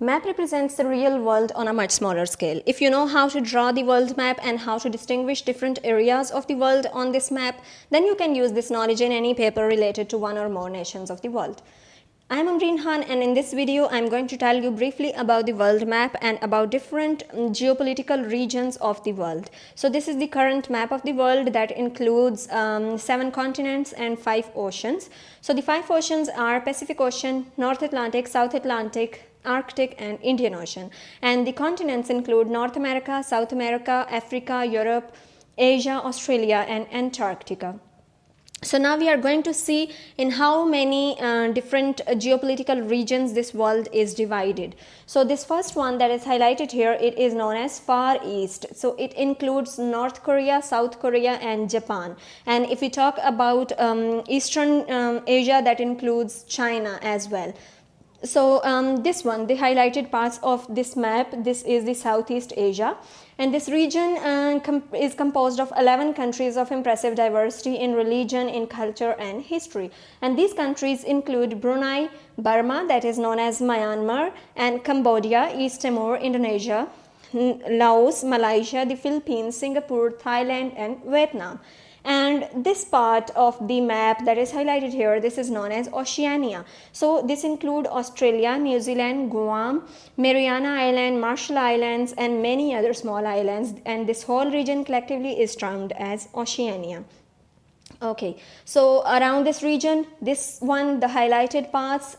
Map represents the real world on a much smaller scale. If you know how to draw the world map and how to distinguish different areas of the world on this map, then you can use this knowledge in any paper related to one or more nations of the world. I am Amreen Khan, and in this video I am going to tell you briefly about the world map and about different geopolitical regions of the world. So this is the current map of the world that includes 7 continents and 5 oceans. So the 5 oceans are Pacific Ocean, North Atlantic, South Atlantic, Arctic and Indian Ocean. And the continents include North America, South America, Africa, Europe, Asia, Australia and Antarctica. So now we are going to see in how many different geopolitical regions this world is divided. So this first one that is highlighted here, it is known as Far East. So it includes North Korea, South Korea and Japan. And if we talk about Eastern Asia, that includes China as well. So this one, the highlighted parts of this map, this is the Southeast Asia, and this region is composed of 11 countries of impressive diversity in religion, in culture and history. And these countries include Brunei, Burma, that is known as Myanmar, and Cambodia, East Timor, Indonesia, Laos, Malaysia, the Philippines, Singapore, Thailand and Vietnam. And this part of the map that is highlighted here, this is known as Oceania. So this includes Australia, New Zealand, Guam, Mariana Island, Marshall Islands and many other small islands, and this whole region collectively is termed as Oceania. Okay, so around this region, this one, the highlighted parts,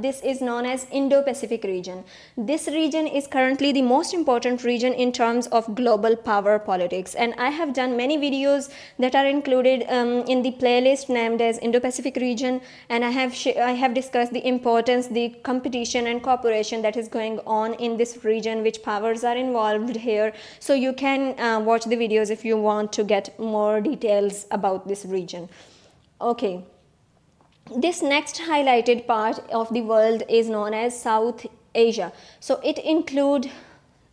this is known as Indo-Pacific region. This region is currently the most important region in terms of global power politics, and I have done many videos that are included in the playlist named as Indo-Pacific region, and I have discussed the importance, the competition and cooperation that is going on in this region, which powers are involved here. So you can watch the videos if you want to get more details about this region. Okay, this next highlighted part of the world is known as South Asia. So it includes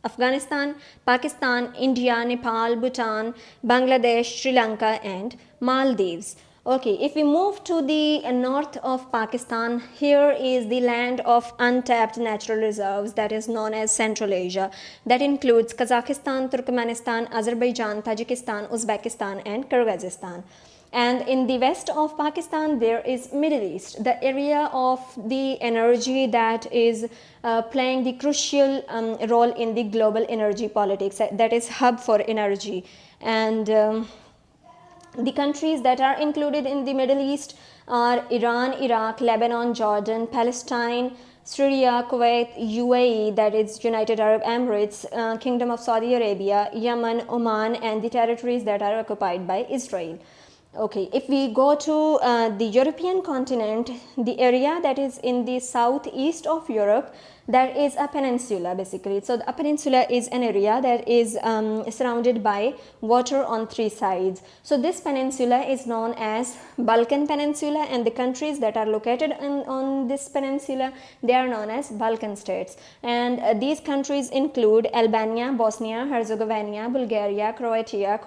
Afghanistan, Pakistan, India, Nepal, Bhutan, Bangladesh, Sri Lanka and Maldives. Okay, if we move to the north of Pakistan, here is the land of untapped natural reserves that is known as Central Asia. That includes Kazakhstan, Turkmenistan, Azerbaijan, Tajikistan, Uzbekistan and Kyrgyzstan. And in the west of Pakistan, there is Middle East, the area of the energy that is playing the crucial role in the global energy politics, that is hub for energy. And the countries that are included in the Middle East are Iran, Iraq, Lebanon, Jordan, Palestine, Syria, Kuwait, UAE, that is United Arab Emirates, Kingdom of Saudi Arabia, Yemen, Oman and the territories that are occupied by Israel. Okay, if we go to the European continent, the area that is in the southeast of Europe, that is a peninsula basically. So a peninsula is an area that is surrounded by water on 3 sides. So this peninsula is known as Balkan Peninsula, and the countries that are located on this peninsula, they are known as Balkan States. And these countries include Albania, Bosnia, Herzegovina, Bulgaria, Croatia,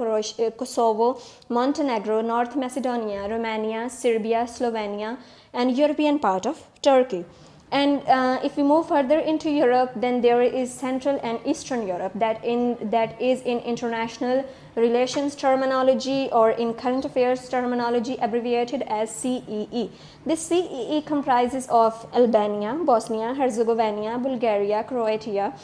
Kosovo, Montenegro, North Macedonia, Romania, Serbia, Slovenia and European part of Turkey. And if we move further into Europe, then there is Central and Eastern Europe that is in international relations terminology or in current affairs terminology abbreviated as CEE. This CEE comprises of Albania, Bosnia, Herzegovina, Bulgaria, Croatia,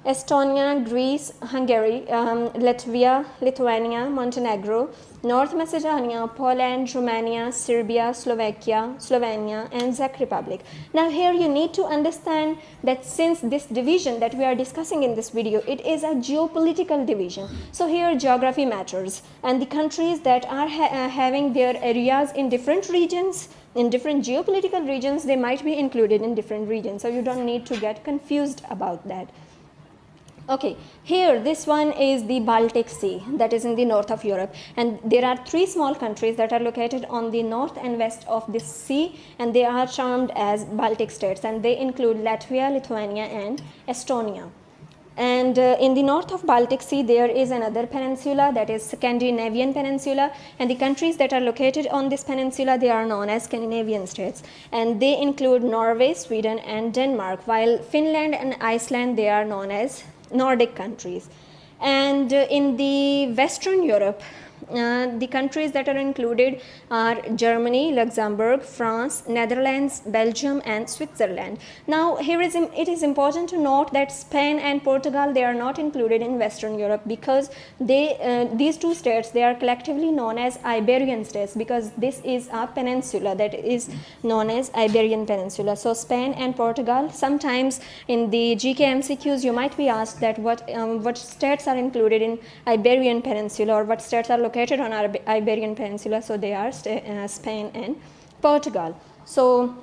Estonia, Greece, Hungary, Latvia, Lithuania, Montenegro, North Macedonia, Poland, Romania, Serbia, Slovakia, Slovenia and Czech Republic. Now here you need to understand that since this division that we are discussing in this video, it is a geopolitical division. So here geography matters, and the countries that are having their areas in different regions, in different geopolitical regions, they might be included in different regions. So you don't need to get confused about that. Okay, here this one is the Baltic Sea that is in the north of Europe, and there are 3 small countries that are located on the north and west of this sea, and they are termed as Baltic States, and they include Latvia, Lithuania and Estonia. And in the north of Baltic Sea, there is another peninsula, that is Scandinavian Peninsula, and the countries that are located on this peninsula, they are known as Scandinavian States, and they include Norway, Sweden, and Denmark, while Finland and Iceland, they are known as Nordic countries. And in the Western Europe, the countries that are included are Germany, Luxembourg, France, Netherlands, Belgium, and Switzerland. Now, it is important to note that Spain and Portugal, they are not included in Western Europe, because these two states, they are collectively known as Iberian States, because this is a peninsula that is known as Iberian Peninsula. So Spain and Portugal, sometimes in the GK MCQs you might be asked that what states are included in Iberian Peninsula, or what states are located on our Iberian Peninsula. So they are Spain and Portugal. So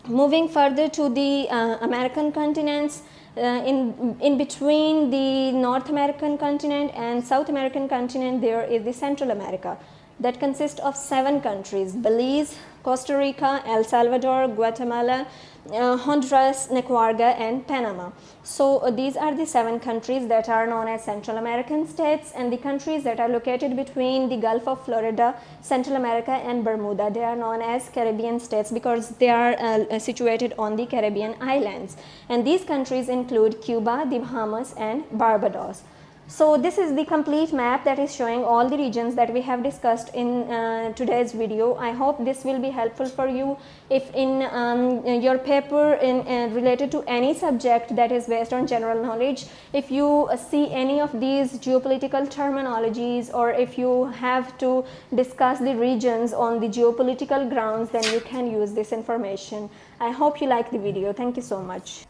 moving further to the American continents, in between the North American continent and South American continent, there is the Central America, that consists of 7 countries: Belize, Costa Rica, El Salvador, Guatemala, Honduras, Nicaragua, and Panama. So these are the 7 countries that are known as Central American states, and the countries that are located between the Gulf of Florida, Central America, and Bermuda, they are known as Caribbean states, because they are situated on the Caribbean islands. And these countries include Cuba, the Bahamas, and Barbados. So this is the complete map that is showing all the regions that we have discussed in today's video. I hope this will be helpful for you if in your paper related to any subject that is based on general knowledge, if you see any of these geopolitical terminologies, or if you have to discuss the regions on the geopolitical grounds, then you can use this information. I hope you like the video. Thank you so much.